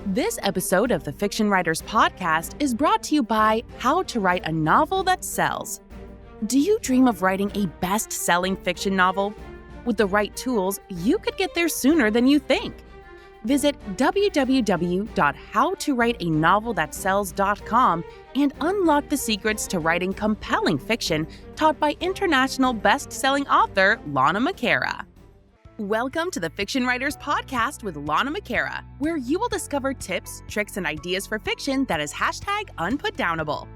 This episode of the Fiction Writers Podcast is brought to you by How to Write a Novel That Sells. Do you dream of writing a best-selling fiction novel? With the right tools, you could get there sooner than you think. Visit www.howtowriteanovelthatsells.com and unlock the secrets to writing compelling fiction taught by international best-selling author Lana McAra. Welcome to the Fiction Writers Podcast with Lana McAra, where you will discover tips, tricks, and ideas for fiction that is #unputdownable.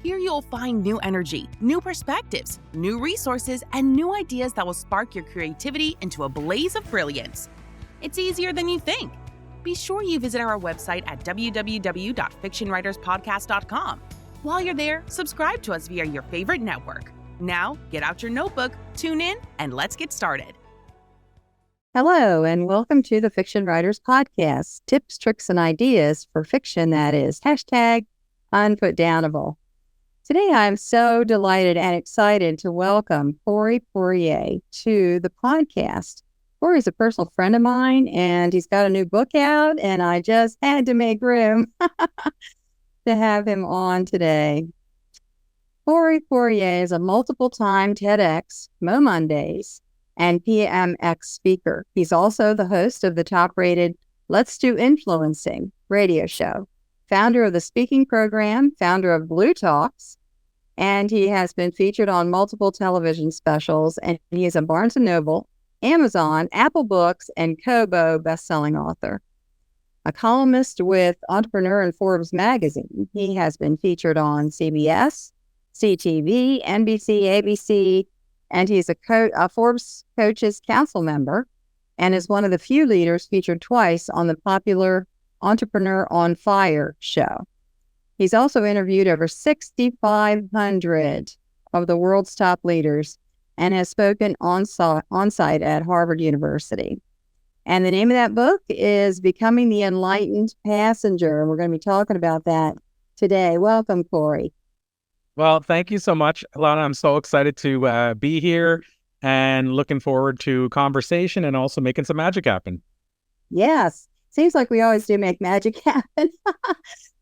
Here you'll find new energy, new perspectives, new resources, and new ideas that will spark your creativity into a blaze of brilliance. It's easier than you think. Be sure you visit our website at www.fictionwriterspodcast.com. While you're there, subscribe to us via your favorite network. Now, get out your notebook, tune in, and let's get started. Hello, and welcome to the Fiction Writers Podcast, tips, tricks, and ideas for fiction that is #unputdownable. Today, I'm so delighted and excited to welcome Corey Poirier to the podcast. Corey's a personal friend of mine, and he's got a new book out, and I just had to make room to have him on today. Corey Poirier is a multiple-time TEDx, Mo Mondays, and PMX speaker. He's also the host of the top-rated Let's Do Influencing radio show, founder of the speaking program, founder of Blue Talks, and he has been featured on multiple television specials, and he is a Barnes & Noble, Amazon, Apple Books, and Kobo best-selling author. A columnist with Entrepreneur and Forbes magazine, he has been featured on CBS, CTV, NBC, ABC, and he's a Forbes Coaches Council member and is one of the few leaders featured twice on the popular Entrepreneur on Fire show. He's also interviewed over 6,500 of the world's top leaders and has spoken on-site at Harvard University. And the name of that book is Becoming the Enlightened Passenger. And we're going to be talking about that today. Welcome, Corey. Well, thank you so much, Lana. I'm so excited to be here and looking forward to conversation and also making some magic happen. Yes. Seems like we always do make magic happen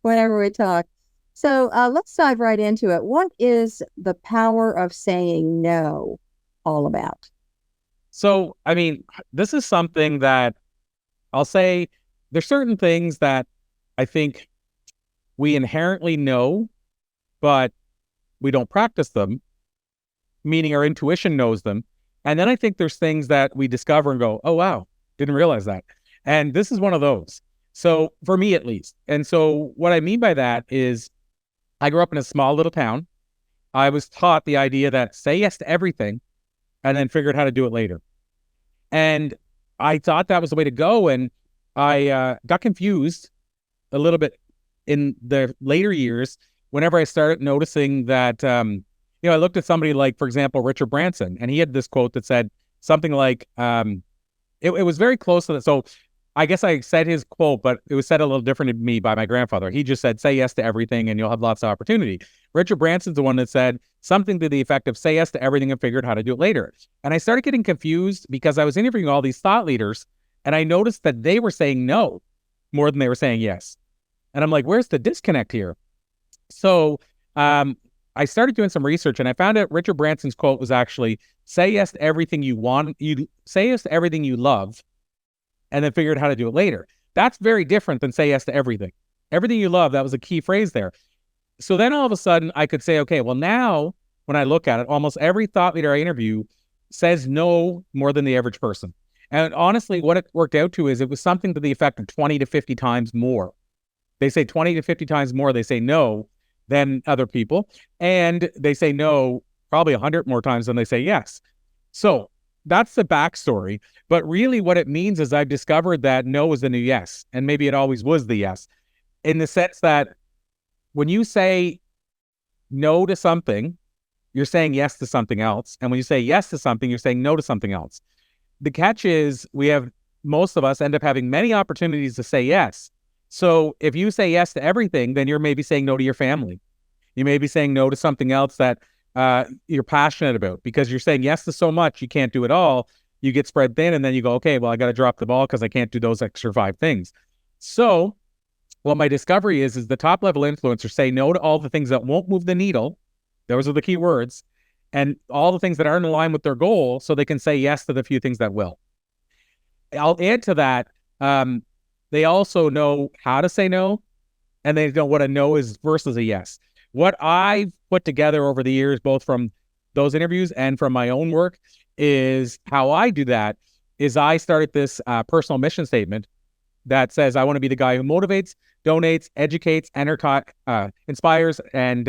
whenever we talk. So let's dive right into it. What is the power of saying no all about? So, this is something that I'll say there's certain things that I think we inherently know, but we don't practice them, meaning our intuition knows them. And then I think there's things that we discover and go, oh, wow, didn't realize that. And this is one of those. So for me, at least. And so what I mean by that is I grew up in a small little town. I was taught the idea that say yes to everything and then figured how to do it later. And I thought that was the way to go. And I got confused a little bit in the later years whenever I started noticing that, I looked at somebody like, for example, Richard Branson, and he had this quote that said something like, it was very close to that. So I guess I said his quote, but it was said a little different to me by my grandfather. He just said, say yes to everything and you'll have lots of opportunity. Richard Branson's the one that said something to the effect of say yes to everything and figure out how to do it later. And I started getting confused because I was interviewing all these thought leaders and I noticed that they were saying no more than they were saying yes. And I'm like, where's the disconnect here? So I started doing some research and I found out Richard Branson's quote was actually say yes to everything you want, you say yes to everything you love, and then figure out how to do it later. That's very different than say yes to everything. Everything you love, that was a key phrase there. So then all of a sudden I could say, okay, well now when I look at it, almost every thought leader I interview says no more than the average person. And honestly, what it worked out to is it was something to the effect of 20 to 50 times more. They say 20 to 50 times more, they say no than other people. And they say no probably 100 more times than they say yes. So that's the backstory. But really what it means is I've discovered that no is the new yes. And maybe it always was the yes. In the sense that when you say no to something, you're saying yes to something else. And when you say yes to something, you're saying no to something else. The catch is most of us end up having many opportunities to say yes. So if you say yes to everything, then you're maybe saying no to your family. You may be saying no to something else that you're passionate about because you're saying yes to so much, you can't do it all. You get spread thin and then you go, okay, well, I got to drop the ball because I can't do those extra 5 things. So what my discovery is the top level influencers say no to all the things that won't move the needle. Those are the key words. And all the things that aren't in line with their goal, so they can say yes to the few things that will. I'll add to that. They also know how to say no, and they know what a no is versus a yes. What I've put together over the years, both from those interviews and from my own work, is how I do that is I started this personal mission statement that says I want to be the guy who motivates, donates, educates, inspires, and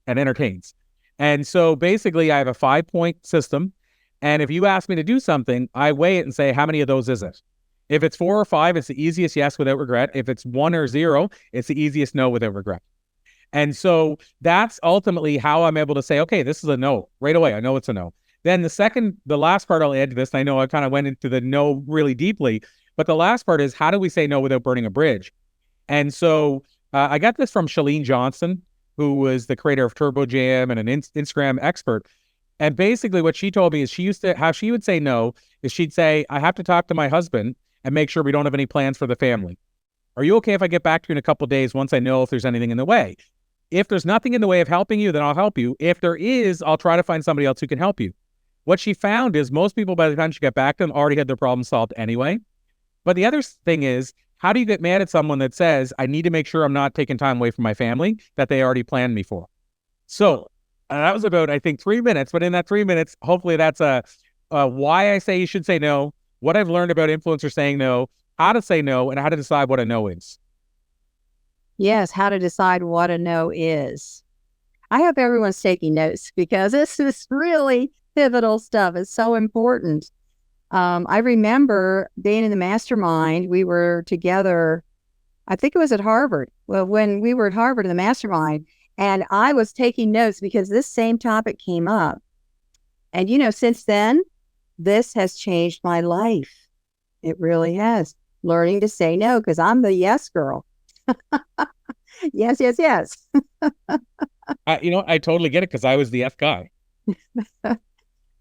entertains. And so basically I have a 5-point system. And if you ask me to do something, I weigh it and say, how many of those is it? If it's 4 or 5, it's the easiest yes without regret. If it's 1 or 0, it's the easiest no without regret. And so that's ultimately how I'm able to say, okay, this is a no right away. I know it's a no. Then the last part I'll add to this, and I know I kind of went into the no really deeply, but the last part is how do we say no without burning a bridge? And so I got this from Chalene Johnson, who was the creator of Turbo Jam and an Instagram expert. And basically what she told me is how she would say no is she'd say, I have to talk to my husband and make sure we don't have any plans for the family. Are you okay if I get back to you in a couple of days once I know if there's anything in the way? If there's nothing in the way of helping you, then I'll help you. If there is, I'll try to find somebody else who can help you. What she found is most people, by the time she got back to them, already had their problem solved anyway. But the other thing is, how do you get mad at someone that says, I need to make sure I'm not taking time away from my family that they already planned me for? So that was about, I think, 3 minutes. But in that 3 minutes, hopefully that's why I say you should say no, what I've learned about influencers saying no, how to say no, and how to decide what a no is. Yes, how to decide what a no is. I hope everyone's taking notes because this is really pivotal stuff. It's so important. I remember being in the mastermind. We were together, I think it was at Harvard. Well, when we were at Harvard in the mastermind, and I was taking notes because this same topic came up. And, since then, this has changed my life. It really has. Learning to say no, because I'm the yes girl. Yes, yes, yes. I totally get it because I was the F guy.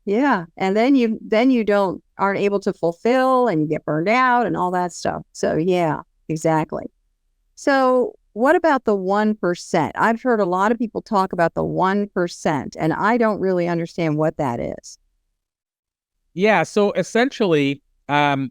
Yeah. And then you aren't able to fulfill and you get burned out and all that stuff. So yeah, exactly. So what about the 1%? I've heard a lot of people talk about the 1%, and I don't really understand what that is. Yeah. So essentially, what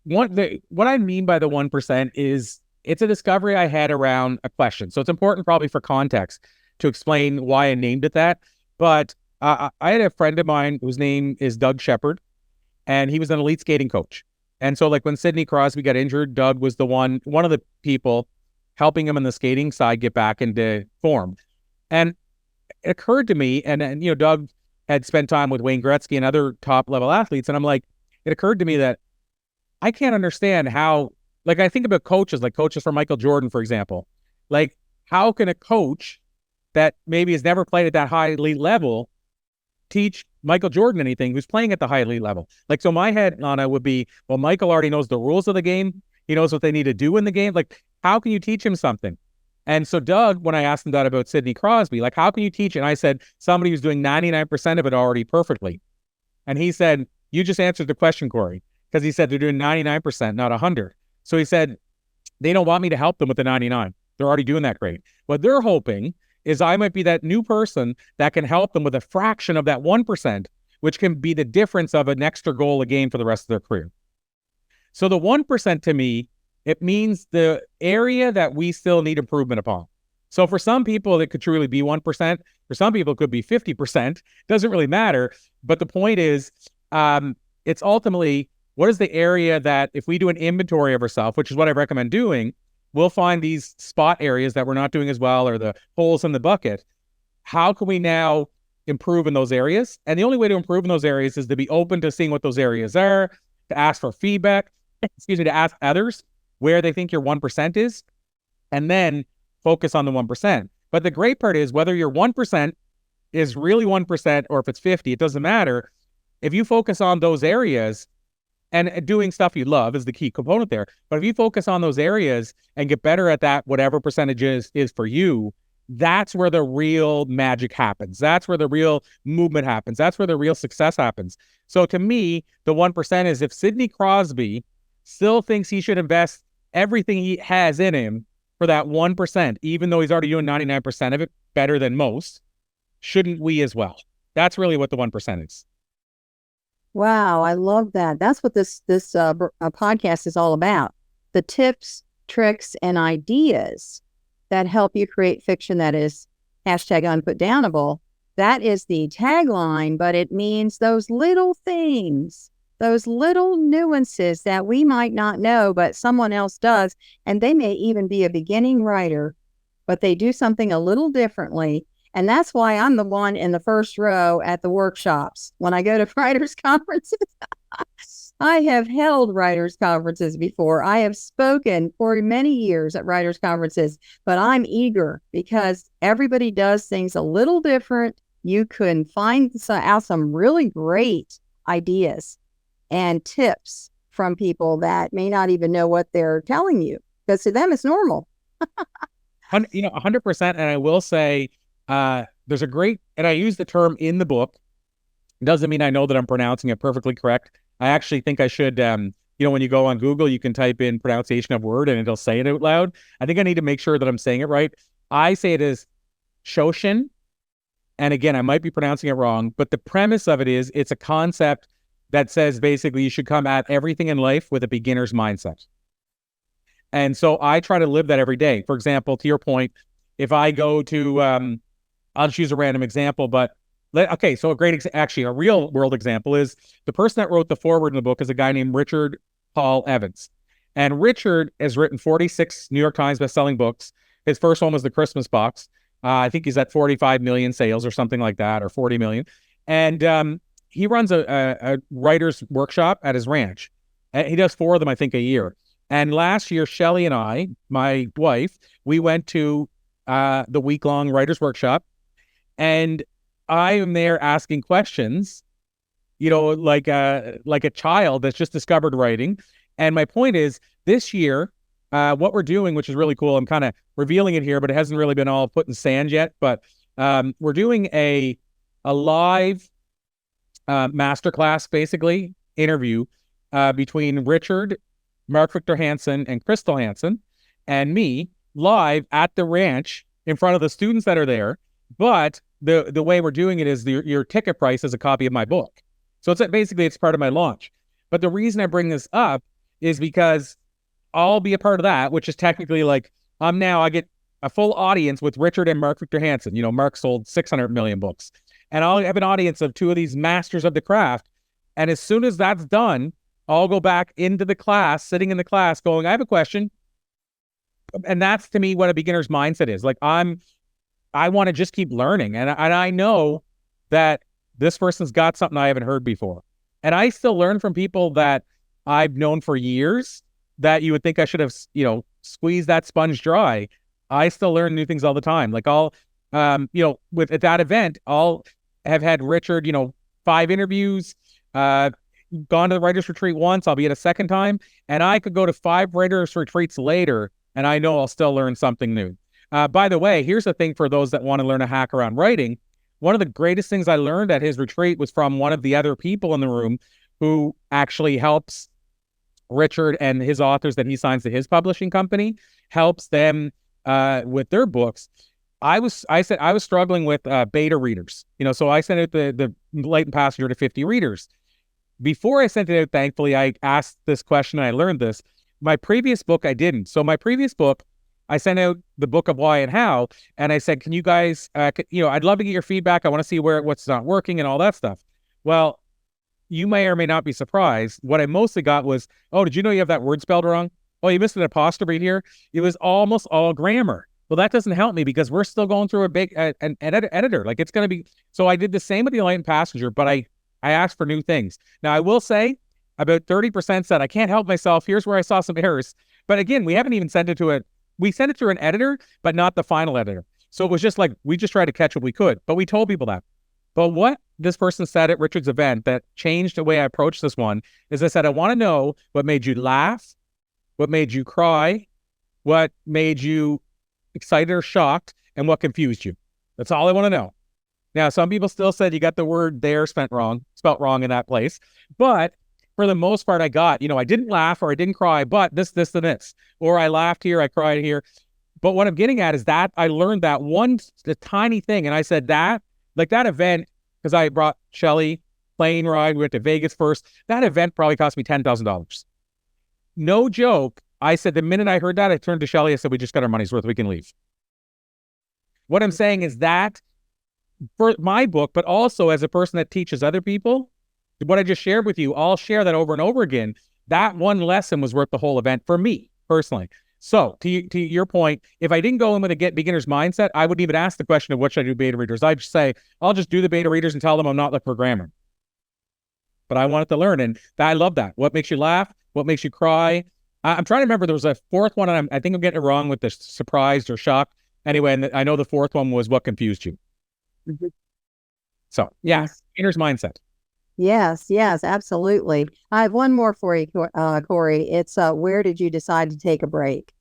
I mean by the 1% is it's a discovery I had around a question. So it's important probably for context to explain why I named it that. But I had a friend of mine whose name is Doug Shepard, and he was an elite skating coach. And so like when Sidney Crosby got injured, Doug was one of the people helping him on the skating side get back into form. And it occurred to me, and Doug had spent time with Wayne Gretzky and other top level athletes. And I'm like, it occurred to me that I can't understand how, like I think about coaches for Michael Jordan, for example. Like how can a coach that maybe has never played at that high elite level teach Michael Jordan anything who's playing at the high elite level? Like, so my head on it would be, well, Michael already knows the rules of the game. He knows what they need to do in the game. Like, how can you teach him something? And so Doug, when I asked him that about Sidney Crosby, like, how can you teach it? And I said, somebody who's doing 99% of it already perfectly. And he said, you just answered the question, Corey, because he said they're doing 99%, not 100. So he said, they don't want me to help them with the 99. They're already doing that great. What they're hoping is I might be that new person that can help them with a fraction of that 1%, which can be the difference of an extra goal a game for the rest of their career. So the 1% to me, it means the area that we still need improvement upon. So for some people, it could truly be 1%. For some people, it could be 50%. Doesn't really matter. But the point is, it's ultimately, what is the area that if we do an inventory of ourselves, which is what I recommend doing, we'll find these spot areas that we're not doing as well or the holes in the bucket. How can we now improve in those areas? And the only way to improve in those areas is to be open to seeing what those areas are, to ask for feedback, to ask others where they think your 1% is, and then focus on the 1%. But the great part is whether your 1% is really 1% or if it's 50, it doesn't matter. If you focus on those areas, and doing stuff you love is the key component there. But if you focus on those areas and get better at that, whatever percentage is for you, that's where the real magic happens. That's where the real movement happens. That's where the real success happens. So to me, the 1% is if Sidney Crosby still thinks he should invest everything he has in him for that 1%, even though he's already doing 99% of it better than most, shouldn't we as well? That's really what the 1% is. Wow, I love that. That's what this podcast is all about. The tips, tricks, and ideas that help you create fiction that is #unputdownable. That is the tagline, but it means those little things, those little nuances that we might not know, but someone else does. And they may even be a beginning writer, but they do something a little differently. And that's why I'm the one in the first row at the workshops. When I go to writers' conferences, I have held writers' conferences before. I have spoken for many years at writers' conferences, but I'm eager because everybody does things a little different. You can find out some really great ideas and tips from people that may not even know what they're telling you, because to them it's normal. 100%. And I will say, there's a great, and I use the term in the book. It doesn't mean I know that I'm pronouncing it perfectly correct. I actually think I should, when you go on Google, you can type in pronunciation of word and it'll say it out loud. I think I need to make sure that I'm saying it right. I say it as Shoshin. And again, I might be pronouncing it wrong, but the premise of it is it's a concept that says basically you should come at everything in life with a beginner's mindset. And so I try to live that every day. For example, to your point, if I go to, I'll just use a random example, but so a real world example is the person that wrote the foreword in the book is a guy named Richard Paul Evans. And Richard has written 46 New York Times bestselling books. His first one was The Christmas Box. I think he's at 45 million sales or something like that, or 40 million. And he runs a writer's workshop at his ranch. And he does 4 of them, I think, a year. And last year, Shelly and I, my wife, we went to the week-long writer's workshop. And I am there asking questions, like a child that's just discovered writing. And my point is, this year, what we're doing, which is really cool, I'm kind of revealing it here, but it hasn't really been all put in sand yet. But we're doing a live masterclass, basically, interview between Richard, Mark Victor Hansen, and Crystal Hansen, and me, live at the ranch in front of the students that are there. But the way we're doing it is your ticket price is a copy of my book. So it's part of my launch. But the reason I bring this up is because I'll be a part of that, which is technically like I get a full audience with Richard and Mark Victor Hansen. Mark sold 600 million books. And I'll have an audience of 2 of these masters of the craft. And as soon as that's done, I'll go back into the class, sitting in the class going, I have a question. And that's, to me, what a beginner's mindset is. Like, I want to just keep learning. And I know that this person's got something I haven't heard before. And I still learn from people that I've known for years that you would think I should have, squeezed that sponge dry. I still learn new things all the time. Like at that event, I'll have had Richard, 5 interviews, gone to the writer's retreat once, I'll be at a second time. And I could go to 5 writer's retreats later, and I know I'll still learn something new. By the way, here's the thing for those that want to learn a hack around writing. One of the greatest things I learned at his retreat was from one of the other people in the room who actually helps Richard and his authors that he signs to his publishing company, helps them with their books. I said I was struggling with beta readers, so I sent out the Enlightened Passenger to 50 readers. Before I sent it out, thankfully, I asked this question and I learned this. My previous book, I didn't. So my previous book, I sent out the book of why and how, and I said, can you guys, I'd love to get your feedback. I want to see what's not working and all that stuff. Well, you may or may not be surprised. What I mostly got was, oh, did you know you have that word spelled wrong? Oh, you missed an apostrophe here. It was almost all grammar. Well, that doesn't help me because we're still going through a big an editor. Like, it's going to be, so I did the same with the Enlightened Passenger, but I asked for new things. Now, I will say about 30% said, I can't help myself. Here's where I saw some errors. But again, we haven't even sent it to we sent it to an editor, but not the final editor. So it was just like, we just tried to catch what we could, but we told people that. But what this person said at Richard's event that changed the way I approached this one is I said, I want to know what made you laugh, what made you cry, what made you excited or shocked, and what confused you. That's all I want to know. Now, some people still said you got the word there spelt wrong in that place. But for the most part, I got, I didn't laugh or I didn't cry, but this, and this. Or I laughed here, I cried here. But what I'm getting at is that I learned that the tiny thing. And I said that, like that event, because I brought Shelly, plane ride, we went to Vegas first. That event probably cost me $10,000. No joke. I said, the minute I heard that, I turned to Shelly. I said, we just got our money's worth. We can leave. What I'm saying is that for my book, but also as a person that teaches other people, what I just shared with you, I'll share that over and over again. That one lesson was worth the whole event for me personally. So to your point, if I didn't go in with a get beginner's mindset, I wouldn't even ask the question of what should I do beta readers. I'd just say, I'll just do the beta readers and tell them I'm not the programmer. But I wanted to learn, and I love that. What makes you laugh? What makes you cry? I'm trying to remember. There was a fourth one, and I think I'm getting it wrong with the surprised or shocked. Anyway, and I know the fourth one was what confused you. Mm-hmm. So, yeah, beginner's mindset. Yes, absolutely. I have one more for you, Corey. It's where did you decide to take a break?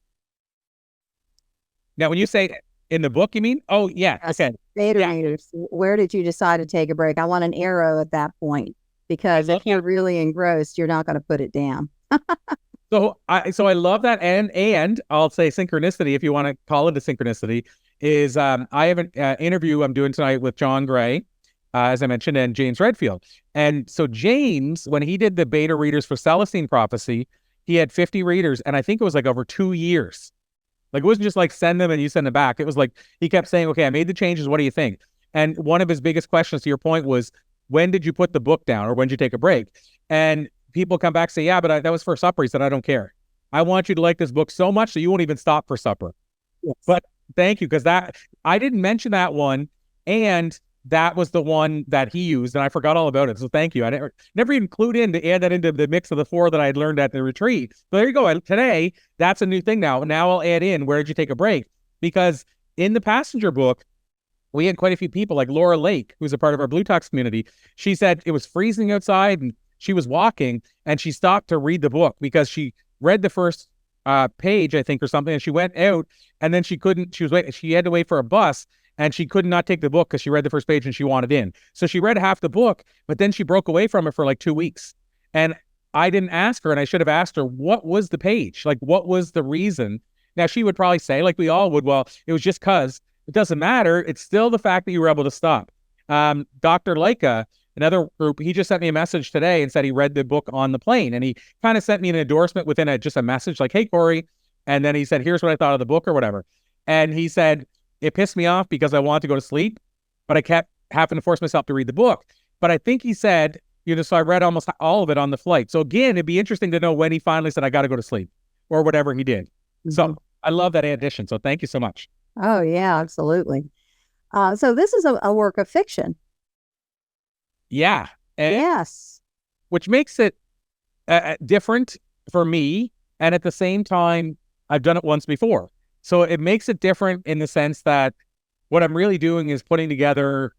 Now, when you say in the book, you mean? Oh, yeah. Yes. Okay. Beta readers, where did you decide to take a break? I want an arrow at that point, because if you're really engrossed, you're not going to put it down. So I love that, and I'll say synchronicity, if you want to call it a synchronicity, is I have an interview I'm doing tonight with John Gray, as I mentioned, and James Redfield. And so James, when he did the beta readers for Celestine Prophecy, he had 50 readers, and I think it was like over 2 years. Like, it wasn't just like send them and you send them back. It was like he kept saying, okay, I made the changes. What do you think? And one of his biggest questions, to your point, was, when did you put the book down, or when did you take a break? And people come back and say, yeah, but that was for supper. He said, I don't care. I want you to like this book so much that you won't even stop for supper. Yes. But thank you, because that I didn't mention that one, and that was the one that he used, and I forgot all about it. So thank you. I never even clued in to add that into the mix of the 4 that I had learned at the retreat. So there you go. Today, that's a new thing now. Now I'll add in, where did you take a break? Because in the Passenger book, we had quite a few people, like Laura Lake, who's a part of our Blue Talks community. She said it was freezing outside, and she was walking, and she stopped to read the book because she read the first page, I think, or something, and she went out, and then she had to wait for a bus, and she could not take the book because she read the first page and she wanted in. So she read half the book, but then she broke away from it for like 2 weeks. And I didn't ask her, and I should have asked her, what was the page? Like, what was the reason? Now, she would probably say, like we all would, well, it was just because. It doesn't matter. It's still the fact that you were able to stop. Dr. Leica, another group, he just sent me a message today and said he read the book on the plane. And he kind of sent me an endorsement within just a message like, hey, Corey. And then he said, here's what I thought of the book or whatever. And he said, it pissed me off because I wanted to go to sleep, but I kept having to force myself to read the book. But I think he said, so I read almost all of it on the flight. So again, it'd be interesting to know when he finally said, I got to go to sleep, or whatever he did. Mm-hmm. So I love that addition. So thank you so much. Oh, yeah, absolutely. So this is a work of fiction. Yeah. Yes. Which makes it different for me. And at the same time, I've done it once before. So it makes it different in the sense that what I'm really doing is putting together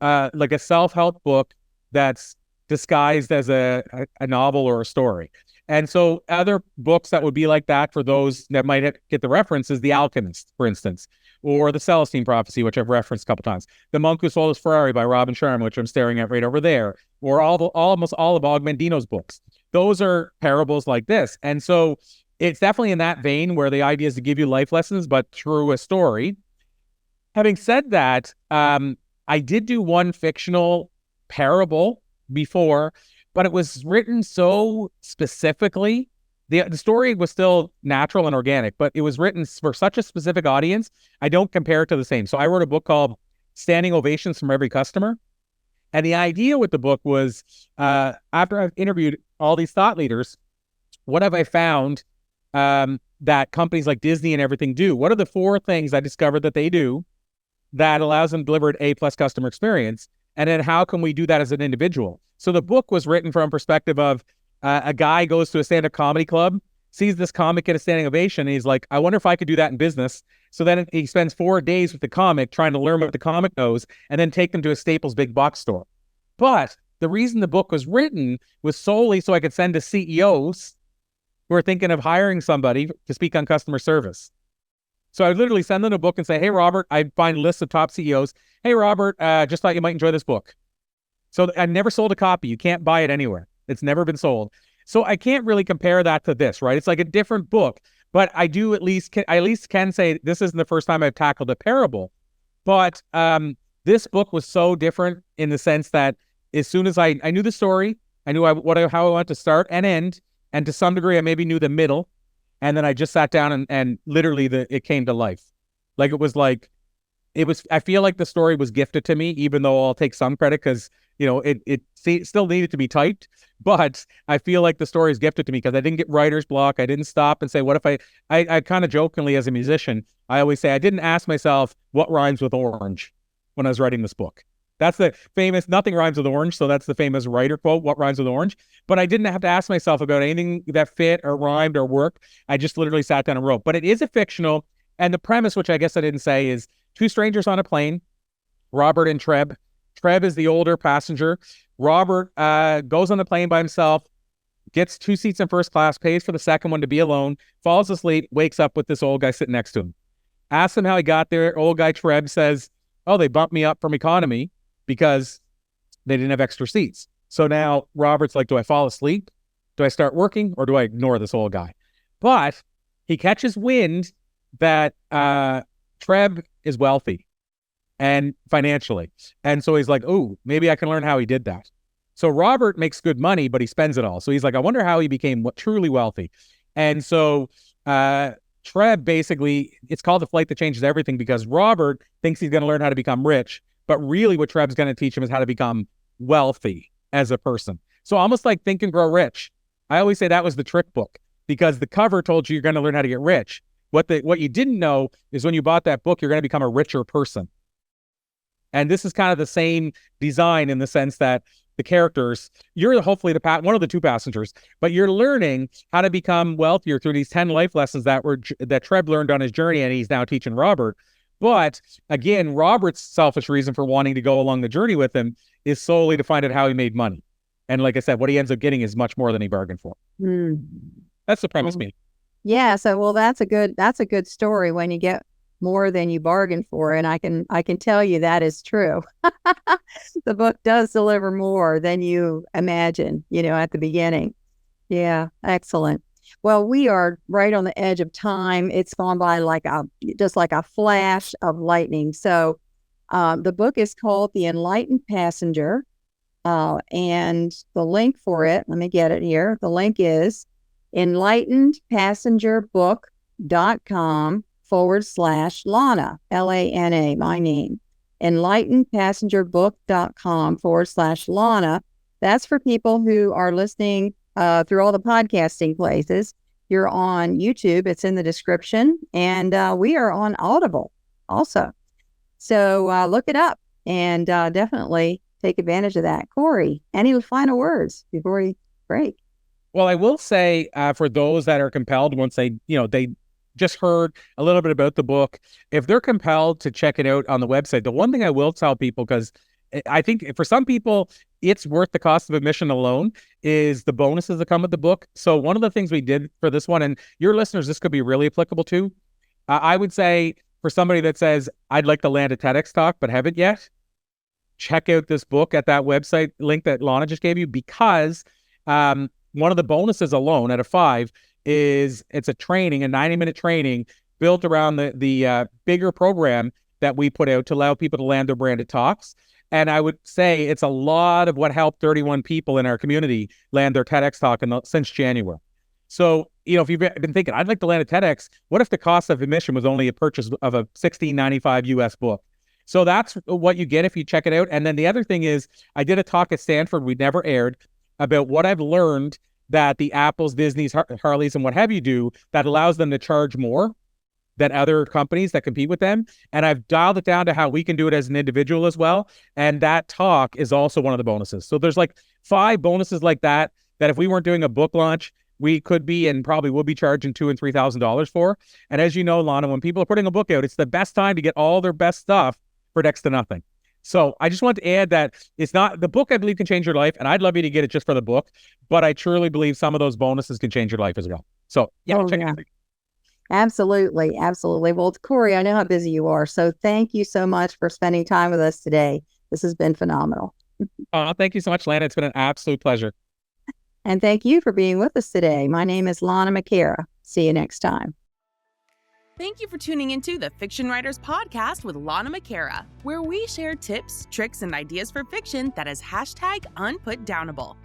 like a self-help book that's disguised as a novel or a story. And so other books that would be like that for those that might get the reference is The Alchemist, for instance, or The Celestine Prophecy, which I've referenced a couple times. The Monk Who Sold His Ferrari by Robin Sharma, which I'm staring at right over there, or almost all of Og Mandino's books. Those are parables like this. And so it's definitely in that vein where the idea is to give you life lessons, but through a story. Having said that, I did do one fictional parable before, but it was written so specifically. The story was still natural and organic, but it was written for such a specific audience, I don't compare it to the same. So I wrote a book called Standing Ovations from Every Customer. And the idea with the book was, after I've interviewed all these thought leaders, what have I found that companies like Disney and everything do? What are the 4 things I discovered that they do that allows them to deliver an A+ customer experience? And then how can we do that as an individual? So the book was written from a perspective of a guy goes to a stand-up comedy club, sees this comic get a standing ovation, and he's like, I wonder if I could do that in business. So then he spends 4 days with the comic trying to learn what the comic knows and then take them to a Staples big box store. But the reason the book was written was solely so I could send to CEOs who are thinking of hiring somebody to speak on customer service. So I would literally send them a book and say, hey, Robert, I'd find lists of top CEOs. Hey, Robert, just thought you might enjoy this book. So I never sold a copy. You can't buy it anywhere. It's never been sold. So I can't really compare that to this, right? It's like a different book, But I do I at least can say this isn't the first time I've tackled a parable. But this book was so different in the sense that as soon as I knew the story, I knew how I wanted to start and end, and to some degree I maybe knew the middle, and then I just sat down and literally it came to life. I feel like the story was gifted to me, even though I'll take some credit because, it still needed to be typed. But I feel like the story is gifted to me because I didn't get writer's block. I didn't stop and say, what if I kind of jokingly as a musician, I always say I didn't ask myself what rhymes with orange when I was writing this book. That's the famous, nothing rhymes with orange. So that's the famous writer quote, what rhymes with orange. But I didn't have to ask myself about anything that fit or rhymed or worked. I just literally sat down and wrote. But it is a fictional. And the premise, which I guess I didn't say, is two strangers on a plane, Robert and Treb. Treb is the older passenger. Robert goes on the plane by himself, gets 2 seats in first class, pays for the second one to be alone, falls asleep, wakes up with this old guy sitting next to him. Asks him how he got there. Old guy Treb says, oh, they bumped me up from economy because they didn't have extra seats. So now Robert's like, do I fall asleep? Do I start working? Or do I ignore this old guy? But he catches wind that Treb is wealthy and financially. And so he's like, oh, maybe I can learn how he did that. So Robert makes good money, but he spends it all. So he's like, I wonder how he became truly wealthy. And so Treb basically, it's called The Flight That Changes Everything because Robert thinks he's going to learn how to become rich, but really what Treb's going to teach him is how to become wealthy as a person. So almost like Think and Grow Rich. I always say that was the trick book because the cover told you you're going to learn how to get rich. What you didn't know is when you bought that book, you're going to become a richer person. And this is kind of the same design in the sense that the characters, you're hopefully one of the two passengers, but you're learning how to become wealthier through these 10 life lessons that Treb learned on his journey, and he's now teaching Robert. But again, Robert's selfish reason for wanting to go along the journey with him is solely to find out how he made money. And like I said, what he ends up getting is much more than he bargained for. That's the premise. Yeah. So, well, that's a good story when you get more than you bargained for. And I can tell you that is true. The book does deliver more than you imagine, at the beginning. Yeah. Excellent. Well, we are right on the edge of time. It's gone by just like a flash of lightning. So the book is called The Enlightened Passenger. And the link for it, let me get it here. The link is enlightenedpassengerbook.com/Lana, Lana, my name. enlightenedpassengerbook.com/Lana. That's for people who are listening through all the podcasting places. You're on YouTube. It's in the description. And we are on Audible also. So look it up and definitely take advantage of that. Corey, any final words before we break? Well, I will say for those that are compelled, once they just heard a little bit about the book, if they're compelled to check it out on the website, the one thing I will tell people, because I think for some people, it's worth the cost of admission alone, is the bonuses that come with the book. So one of the things we did for this one, and your listeners, this could be really applicable to, I would say for somebody that says, I'd like to land a TEDx talk, but haven't yet, check out this book at that website link that Lana just gave you, because one of the bonuses alone out of 5 is it's a 90-minute training built around the bigger program that we put out to allow people to land their branded talks. And I would say it's a lot of what helped 31 people in our community land their TEDx talk since January. So, if you've been thinking, I'd like to land a TEDx, what if the cost of admission was only a purchase of a $16.95 US book? So that's what you get if you check it out. And then the other thing is, I did a talk at Stanford, we never aired, about what I've learned that the Apples, Disneys, Harleys, and what have you do that allows them to charge more than other companies that compete with them. And I've dialed it down to how we can do it as an individual as well. And that talk is also one of the bonuses. So there's like 5 bonuses like that if we weren't doing a book launch, we could be and probably will be charging $2,000 and $3,000 for. And as you know, Lana, when people are putting a book out, it's the best time to get all their best stuff for next to nothing. So I just want to add that it's not the book, I believe, can change your life. And I'd love you to get it just for the book. But I truly believe some of those bonuses can change your life as well. So check it out. Absolutely. Absolutely. Well, Corey, I know how busy you are. So thank you so much for spending time with us today. This has been phenomenal. Thank you so much, Lana. It's been an absolute pleasure. And thank you for being with us today. My name is Lana McAra. See you next time. Thank you for tuning into the Fiction Writers Podcast with Lana McAra, where we share tips, tricks, and ideas for fiction that is #unputdownable.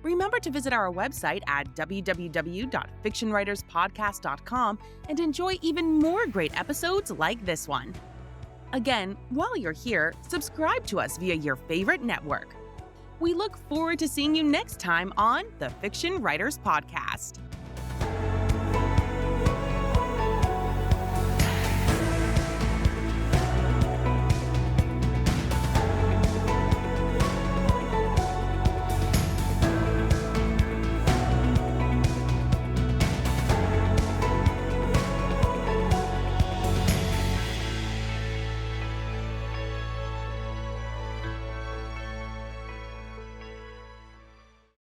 Remember to visit our website at www.fictionwriterspodcast.com and enjoy even more great episodes like this one. Again, while you're here, subscribe to us via your favorite network. We look forward to seeing you next time on the Fiction Writers Podcast.